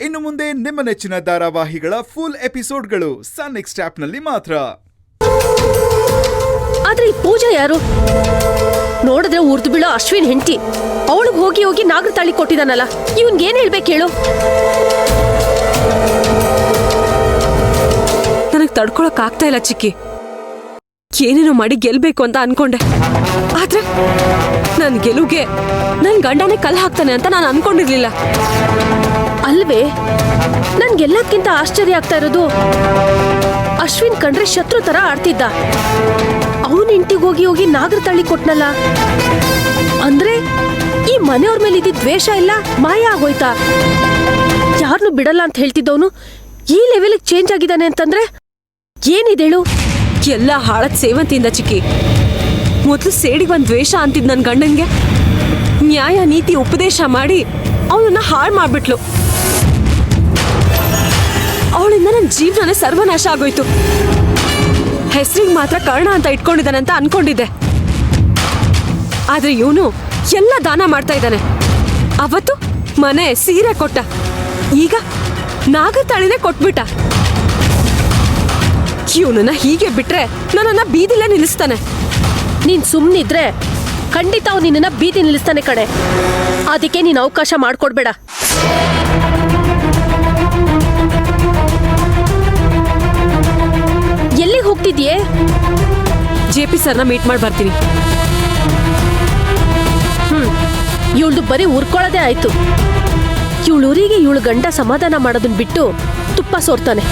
ಇನ್ನು ಮುಂದೆ ನಿಮ್ಮ ನೆಚ್ಚಿನ ಧಾರಾವಾಹಿಗಳ ಫುಲ್ ಎಪಿಸೋಡ್ಗಳು ಸನ್ ನೆಕ್ಸ್ಟ್ ಆಪ್ನಲ್ಲಿ ಮಾತ್ರ. ಆದ್ರೆ ಈ ಪೂಜಾ ಯಾರು? ನೋಡಿದ್ರೆ ಉರ್ದು ಬೀಳೋ ಅಶ್ವಿನ್ ಹೆಂಡತಿ. ಅವಳಿಗೆ ಹೋಗಿ ಹೋಗಿ ನಾಗರ ತಾಳಿ ಕೊಟ್ಟಿದಾನಲ್ಲ, ಇವನ್ಗೇನ್ ಹೇಳ್ಬೇಕು ಹೇಳು? ನನಗೆ ತಡ್ಕೊಳಕ್ ಆಗ್ತಾ ಇಲ್ಲ ಚಿಕ್ಕಿ. ಏನೇನೋ ಮಾಡಿ ಗೆಲ್ಬೇಕು ಅಂತ ಅನ್ಕೊಂಡೆ, ಆದ್ರೆ ನನ್ ಗೆಲುವಿಗೆ ನನ್ ಗಂಡನೇ ಕಲ್ಲು ಹಾಕ್ತಾನೆ ಅಂತ ನಾನು ಅನ್ಕೊಂಡಿರ್ಲಿಲ್ಲ. ಅಲ್ವೇ, ನನ್ಗೆಲ್ಲಕ್ಕಿಂತ ಆಶ್ಚರ್ಯ ಆಗ್ತಾ ಇರೋದು, ಅಶ್ವಿನ್ ಕಂಡ್ರೆ ಶತ್ರು ತರ ಆಡ್ತಿದ್ದ. ಅವನ್ ಇಂಟಿಗೆ ಹೋಗಿ ಹೋಗಿ ನಾಗರ ತಾಳಿ ಕೊಟ್ನಲ್ಲ, ಅಂದ್ರೆ ಈ ಮನೆಯವ್ರ ಮೇಲೆ ಇದ್ದಿದ್ದ ದ್ವೇಷ ಎಲ್ಲ ಮಾಯ ಆಗೋಯ್ತಾ? ಯಾರನ್ನು ಬಿಡಲ್ಲ ಅಂತ ಹೇಳ್ತಿದ್ದವನು ಈ ಲೆವೆಲ್ ಚೇಂಜ್ ಆಗಿದ್ದಾನೆ ಅಂತಂದ್ರೆ ಏನಿದೇಳು? ಎಲ್ಲ ಹಾಳದ್ ಸೇವಂತಿಯಿಂದ ಚಿಕ್ಕಿ. ಮೊದ್ಲು ಸೇಡಿಗೆ ಒಂದ್ ದ್ವೇಷ ಅಂತಿದ್ ನನ್ ಗಂಡನ್ಗೆ ನ್ಯಾಯ ನೀತಿ ಉಪದೇಶ ಮಾಡಿ ಅವನನ್ನ ಹಾಳು ಮಾಡ್ಬಿಟ್ಲು. ಅವಳಿಂದ ನನ್ನ ಜೀವನನೇ ಸರ್ವನಾಶ ಆಗೋಯ್ತು. ಹೆಸರಿಗೆ ಮಾತ್ರ ಕರ್ಣ ಅಂತ ಇಟ್ಕೊಂಡಿದ್ದಾನೆ ಅಂತ ಅನ್ಕೊಂಡಿದ್ದೆ, ಆದ್ರೆ ಇವನು ಎಲ್ಲ ದಾನ ಮಾಡ್ತಾ ಇದ್ದಾನೆ. ಅವತ್ತು ಮನೆ ಸೀರೆ ಕೊಟ್ಟ, ಈಗ ನಾಗತಾಳಿನೇ ಕೊಟ್ಬಿಟ್ಟ. ಇವನನ್ನ ಹೀಗೆ ಬಿಟ್ರೆ ನನ್ನನ್ನ ಬೀದಿಲೇ ನಿಲ್ಲಿಸ್ತಾನೆ. ನೀನ್ ಸುಮ್ನಿದ್ರೆ ಖಂಡಿತ ಅವ್ ನಿನ್ನ ಬೀದಿ ನಿಲ್ಲಿಸ್ತಾನೆ ಕಡೆ. ಅದಕ್ಕೆ ನೀನ್ ಅವಕಾಶ ಮಾಡ್ಕೊಡ್ಬೇಡ. ಎಲ್ಲಿಗೆ ಹೋಗ್ತಿದ್ಯೆ? JP ಸರ್ನ ಮೀಟ್ ಮಾಡಿ ಬರ್ತೀನಿ. ಇವಳ್ದು ಬರೀ ಉರ್ಕೊಳ್ಳೋದೇ ಆಯ್ತು. ಇವಳೂರಿಗೆ ಇವಳು ಗಂಡ ಸಮಾಧಾನ ಮಾಡೋದನ್ನ ಬಿಟ್ಟು ತುಪ್ಪ ಸೋರ್ತಾನೆ.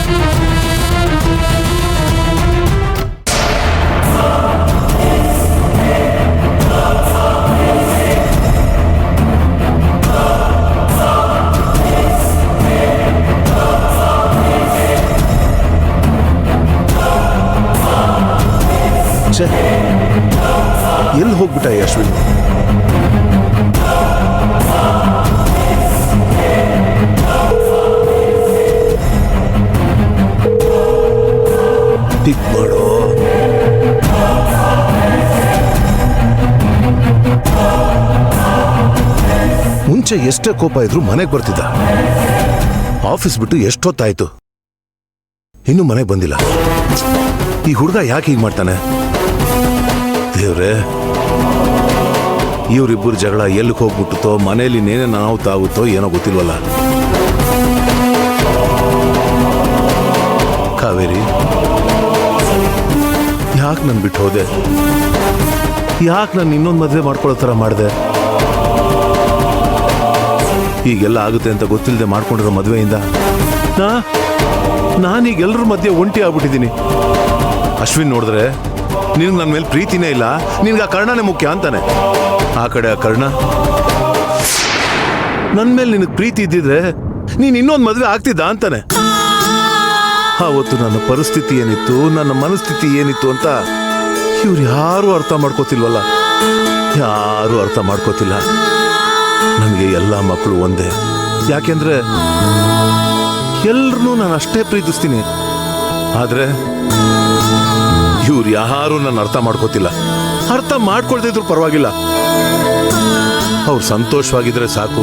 ಎಲ್ಲಿ ಹೋಗ್ಬಿಟ್ಟ ಅಶ್ವಿನ್? ಪಿಕ್ ಮಾಡೋ. ಮುಂಚೆ ಎಷ್ಟೇ ಕೋಪ ಇದ್ರು ಮನೆಗೆ ಬರ್ತಿದ್ದ. ಆಫೀಸ್ ಬಿಟ್ಟು ಎಷ್ಟೊತ್ತಾಯ್ತು, ಇನ್ನೂ ಮನೆಗೆ ಬಂದಿಲ್ಲ. ಈ ಹುಡುಗ ಯಾಕೆ ಹೀಗೆ ಮಾಡ್ತಾನೆ? ದೇವ್ರೆ, ಇವರಿಬ್ಬರು ಜಗಳ ಎಲ್ಲಿಗೆ ಹೋಗ್ಬಿಟ್ಟುತ್ತೋ, ಮನೆಯಲ್ಲಿ ನೇನೆ ಅನಾಹುತ ಆಗುತ್ತೋ ಏನೋ ಗೊತ್ತಿಲ್ವಲ್ಲ. ಕಾವೇರಿ, ಯಾಕೆ ನನ್ ಬಿಟ್ಟು ಹೋದೆ? ಯಾಕೆ ನಾನು ಇನ್ನೊಂದು ಮದುವೆ ಮಾಡ್ಕೊಳ್ಳೋ ಥರ ಮಾಡಿದೆ? ಈಗೆಲ್ಲ ಆಗುತ್ತೆ ಅಂತ ಗೊತ್ತಿಲ್ಲದೆ ಮಾಡ್ಕೊಂಡಿರೋ ಮದುವೆಯಿಂದ ನಾನೀಗೆಲ್ಲರ ಮಧ್ಯೆ ಒಂಟಿ ಆಗ್ಬಿಟ್ಟಿದ್ದೀನಿ. ಅಶ್ವಿನ್ ನೋಡಿದ್ರೆ ನಿನ್ಗೆ ನನ್ನ ಮೇಲೆ ಪ್ರೀತಿನೇ ಇಲ್ಲ, ನಿನ್ಗೆ ಆ ಕರ್ಣನೇ ಮುಖ್ಯ ಅಂತಾನೆ. ಆ ಕಡೆ ಆ ಕರ್ಣ, ನನ್ನ ಮೇಲೆ ನಿನಗೆ ಪ್ರೀತಿ ಇದ್ದಿದ್ರೆ ನೀನು ಇನ್ನೊಂದು ಮದುವೆ ಆಗ್ತಿದ್ದ ಅಂತಾನೆ. ಆವತ್ತು ನನ್ನ ಪರಿಸ್ಥಿತಿ ಏನಿತ್ತು, ನನ್ನ ಮನಸ್ಥಿತಿ ಏನಿತ್ತು ಅಂತ ಇವ್ರು ಯಾರೂ ಅರ್ಥ ಮಾಡ್ಕೋತಿಲ್ವಲ್ಲ. ಯಾರೂ ಅರ್ಥ ಮಾಡ್ಕೋತಿಲ್ಲ. ನನಗೆ ಎಲ್ಲ ಮಕ್ಕಳು ಒಂದೇ. ಯಾಕೆಂದ್ರೆ ಎಲ್ರನ್ನೂ ನಾನು ಅಷ್ಟೇ ಪ್ರೀತಿಸ್ತೀನಿ, ಆದ್ರೆ ಇವ್ರು ಯಾರು ನನ್ನ ಅರ್ಥ ಮಾಡ್ಕೋತಿಲ್ಲ. ಅರ್ಥ ಮಾಡ್ಕೊಳ್ದಿದ್ರು ಪರವಾಗಿಲ್ಲ, ಅವ್ರು ಸಂತೋಷವಾಗಿದ್ರೆ ಸಾಕು,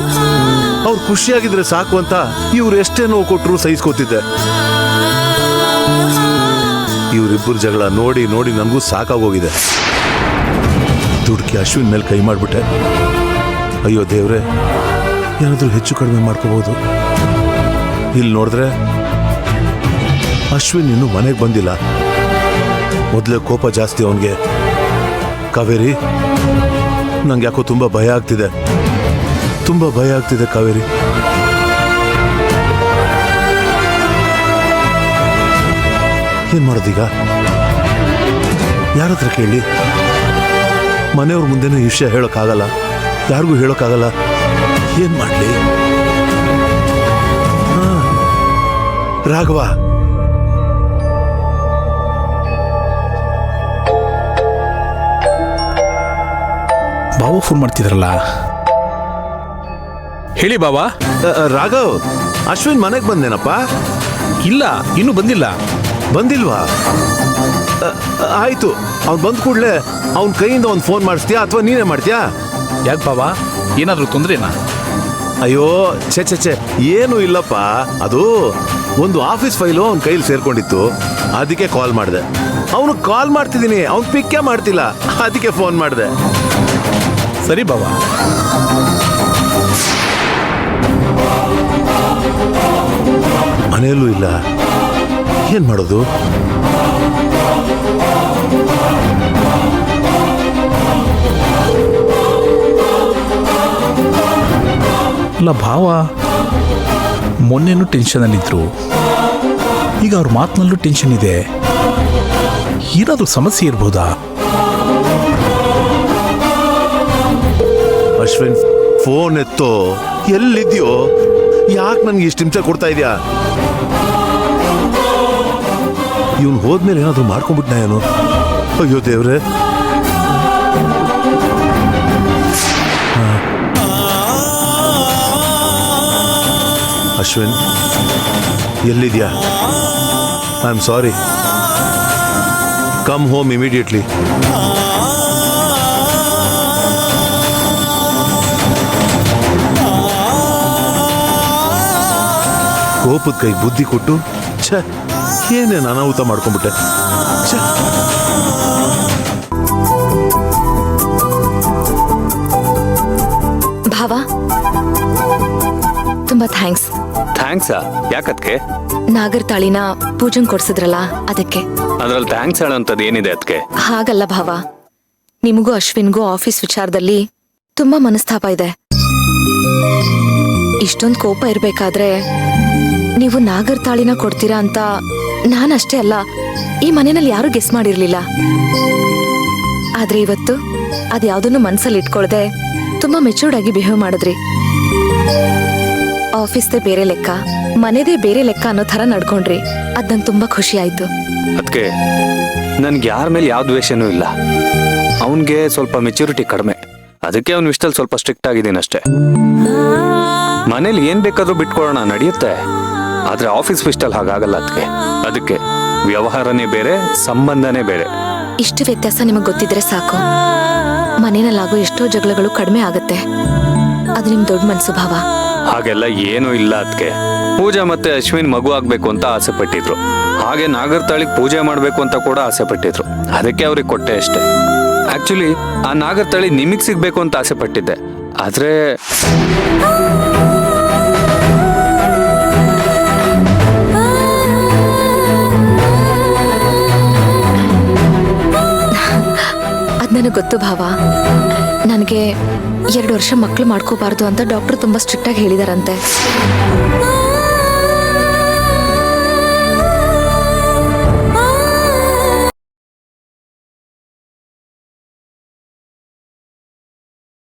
ಅವ್ರು ಖುಷಿಯಾಗಿದ್ರೆ ಸಾಕು ಅಂತ ಇವ್ರು ಎಷ್ಟೇ ನೋವು ಕೊಟ್ಟರು ಸಹಿಸ್ಕೋತಿದ್ದೆ. ಇವರಿಬ್ಬರು ಜಗಳ ನೋಡಿ ನೋಡಿ ನನಗೂ ಸಾಕಾಗೋಗಿದೆ. ದುಡ್ಕಿ ಅಶ್ವಿನ್ ಮೇಲೆ ಕೈ ಮಾಡಿಬಿಟ್ಟೆ. ಅಯ್ಯೋ ದೇವ್ರೆ, ಏನಾದರೂ ಹೆಚ್ಚು ಕಡಿಮೆ ಮಾಡ್ಕೋಬಹುದು. ಇಲ್ಲಿ ನೋಡಿದ್ರೆ ಅಶ್ವಿನ್ ಇನ್ನೂ ಮನೆಗೆ ಬಂದಿಲ್ಲ. ಮೊದಲೇ ಕೋಪ ಜಾಸ್ತಿ ಅವನಿಗೆ. ಕಾವೇರಿ, ನಂಗೆ ಯಾಕೋ ತುಂಬ ಭಯ ಆಗ್ತಿದೆ, ತುಂಬ ಭಯ ಆಗ್ತಿದೆ ಕಾವೇರಿ. ಏನ್ ಮಾಡೋದೀಗ? ಯಾರ ಹತ್ರ ಕೇಳಿ? ಮನೆಯವ್ರ ಮುಂದೆನೂ ಈ ವಿಷಯ ಹೇಳೋಕ್ಕಾಗಲ್ಲ, ಯಾರಿಗೂ ಹೇಳೋಕ್ಕಾಗಲ್ಲ. ಏನ್ ಮಾಡ್ಲಿ? ರಾಘವ, ಬಾಬಾ ಫೋನ್ ಮಾಡ್ತಿದ್ರಲ್ಲ, ಹೇಳಿ ಬಾಬಾ. ರಾಘವ್, ಅಶ್ವಿನ್ ಮನೆಗೆ ಬಂದೇನಪ್ಪ? ಇಲ್ಲ, ಇನ್ನೂ ಬಂದಿಲ್ಲ. ಬಂದಿಲ್ವಾ? ಆಯ್ತು, ಅವ್ನು ಬಂದ ಕೂಡಲೇ ಅವನ ಕೈಯಿಂದ ಒಂದು ಫೋನ್ ಮಾಡಿಸ್ತೀಯಾ ಅಥವಾ ನೀನೇ ಮಾಡ್ತೀಯಾ? ಯಾಕೆ ಬಾಬಾ, ಏನಾದರೂ ತೊಂದರೆನಾ? ಅಯ್ಯೋ ಛೆ ಛೆ ಛೆ ಏನು ಇಲ್ಲಪ್ಪ, ಅದು ಒಂದು ಆಫೀಸ್ ಫೈಲು ಅವನ ಕೈಲಿ ಸೇರ್ಕೊಂಡಿತ್ತು, ಅದಕ್ಕೆ ಕಾಲ್ ಮಾಡಿದೆ. ಅವನು ಕಾಲ್ ಮಾಡ್ತಿದ್ದೀನಿ, ಅವ್ನು ಪಿಕ್ಕೇ ಮಾಡ್ತಿಲ್ಲ, ಅದಕ್ಕೆ ಫೋನ್ ಮಾಡಿದೆ. ಸರಿ ಬಾವ. ಮನೆಯಲ್ಲೂ ಇಲ್ಲ, ಏನ್ ಮಾಡೋದು? ಅಲ್ಲ ಭಾವ, ಮೊನ್ನೆನೂ ಟೆನ್ಷನಲ್ಲಿದ್ದರು, ಈಗ ಅವ್ರ ಮಾತಿನಲ್ಲೂ ಟೆನ್ಷನ್ ಇದೆ. ಏನಾದರೂ ಸಮಸ್ಯೆ ಇರ್ಬೋದಾ? ಅಶ್ವಿನ್, ಫೋನ್ ಎತ್ತೋ, ಎಲ್ಲಿದ್ಯೋ? ಯಾಕೆ ನನ್ಗೆ ಇಷ್ಟು ಹಿಂಸೆ ಕೊಡ್ತಾ ಇದೆಯಾ? ಇವನು ಹೋದ್ಮೇಲೆ ಏನಾದರೂ ಮಾಡ್ಕೊಂಡ್ಬಿಟ್ನ ಏನು? ಅಯ್ಯೋ ದೇವ್ರೆ. ಅಶ್ವಿನ್, ಎಲ್ಲಿದ್ಯಾ? I am sorry, come home immediately. ಕೋಪದ ಕೈ ಬುದ್ಧಿ ಕೊಟ್ಟು ಛೇ, ಏನೇನು ಅನಾಹುತ ಮಾಡ್ಕೊಂಡ್ಬಿಟ್ಟೆ. ಛೇ. ಭಾವ, ತುಂಬಾ ಥ್ಯಾಂಕ್ಸ್. ಥ್ಯಾಂಕ್ಸಾ? ಯಾಕತ್ಕೆ? ನಾಗರ ತಾಳಿನ ಪೂಜನ್ ಕೊಡ್ಸಿದ್ರಲ್ಲ ಅದಕ್ಕೆ. ಅದ್ರಲ್ಲಿ ಥ್ಯಾಂಕ್ಸ್ ಹೇಳೋಂಥದ್ದು ಏನಿದೆ ಅದಕ್ಕೆ? ಹಾಗಲ್ಲ ಭಾವ, ನಿಮಗೂ ಅಶ್ವಿನ್ಗೂ ಆಫೀಸ್ ವಿಚಾರದಲ್ಲಿ ತುಂಬಾ ಮನಸ್ತಾಪ ಇದೆ. ಇಷ್ಟೊಂದು ಕೋಪ ಇರ್ಬೇಕಾದ್ರೆ ನೀವು ನಾಗರ ತಾಳಿನ ಕೊಡ್ತೀರಾ ಅಂತ ನಾನಷ್ಟೇ ಅಲ್ಲ, ಈ ಮನೆಯಲ್ಲಿ ಯಾರು ಗೆಸ್ ಮಾಡಿರ್ಲಿಲ್ಲ. ಆದ್ರೆ ಇವತ್ತು ಅದ್ಯಾವುದನ್ನು ಮನ್ಸಲ್ಲಿ ಇಟ್ಕೊಳ್ದೆ ತುಂಬಾ ಮೆಚೂರ್ಡ್ ಆಗಿ ಬಿಹೇವ್ ಮಾಡಿದ್ರಿ. ಆಫೀಸ್ದೇ ಬೇರೆ ಲೆಕ್ಕ, ಮನೆದೇ ಬೇರೆ ಲೆಕ್ಕ ಅನ್ನೋ ತರ ನಡ್ಕೊಂಡ್ರಿ. ಅದ್ ನಂಗೆ ತುಂಬಾ ಖುಷಿ ಆಯ್ತು. ಅದಕ್ಕೆ ನನ್ಗೆ ಯಾರ ಮೇಲೆ ಯಾವ ದ್ವೇಷನೂ ಇಲ್ಲ. ಅವನ್ಗೆ ಸ್ವಲ್ಪ ಮೆಚುರಿಟಿ ಕಡಿಮೆ, ಅದಕ್ಕೆ ಅವ್ನ ವಿಷಯದಲ್ಲಿ ಸ್ವಲ್ಪ ಸ್ಟ್ರಿಕ್ಟ್ ಆಗಿದ್ದೀನಿ ಅಷ್ಟೇ. ಮನೇಲಿ ಏನ್ ಬೇಕಾದ್ರೂ ಬಿಟ್ಕೊಳ್ಳೋಣ, ನಡೆಯುತ್ತೆ. ಆದ್ರೆ ಆಫೀಸ್ ವಿಷಯದಲ್ಲಿ ಹಾಗಾಗಲ್ಲ. ಅದಕ್ಕೆ ವ್ಯವಹಾರನೇ ಬೇರೆ, ಸಂಬಂಧನೇ ಬೇರೆ. ಇಷ್ಟು ವ್ಯತ್ಯಾಸ ನಿಮಗ್ ಗೊತ್ತಿದ್ರೆ ಸಾಕು. ಮನೆಯಲ್ಲಾಗೋ ಎಷ್ಟೋ ಜಗಳಗಳು ಕಡಿಮೆ ಆಗತ್ತೆ. ಅದು ನಿಮ್ ದೊಡ್ಡ ಮನ್ಸು ಭಾವ. ಹಾಗೆಲ್ಲ ಏನೂ ಇಲ್ಲ. ಅದಕ್ಕೆ ಪೂಜಾ ಮತ್ತೆ ಅಶ್ವಿನ್ ಮಗು ಆಗ್ಬೇಕು ಅಂತ ಆಸೆ ಪಟ್ಟಿದ್ರು. ಹಾಗೆ ನಾಗರ ತಾಳಿಗೆ ಪೂಜೆ ಮಾಡ್ಬೇಕು ಅಂತ ಕೂಡ ಆಸೆ ಪಟ್ಟಿದ್ರು. ಅದಕ್ಕೆ ಅವ್ರಿಗೆ ಕೊಟ್ಟೆ ಅಷ್ಟೇ. ಆಕ್ಚುಲಿ ಆ ನಾಗರ ತಾಳಿ ನಿಮಗ್ ಸಿಗ್ಬೇಕು ಅಂತ ಆಸೆ ಪಟ್ಟಿದ್ದೆ. ಆದ್ರೆ ಅದ್ ನನಗೆ ಗೊತ್ತು ಭಾವ. ನನಗೆ 2 ವರ್ಷ ಮಕ್ಳು ಮಾಡ್ಕೋಬಾರ್ದು ಅಂತ ಡಾಕ್ಟರ್ ತುಂಬಾ ಸ್ಟ್ರಿಕ್ಟ್ ಆಗಿ ಹೇಳಿದಾರಂತೆ.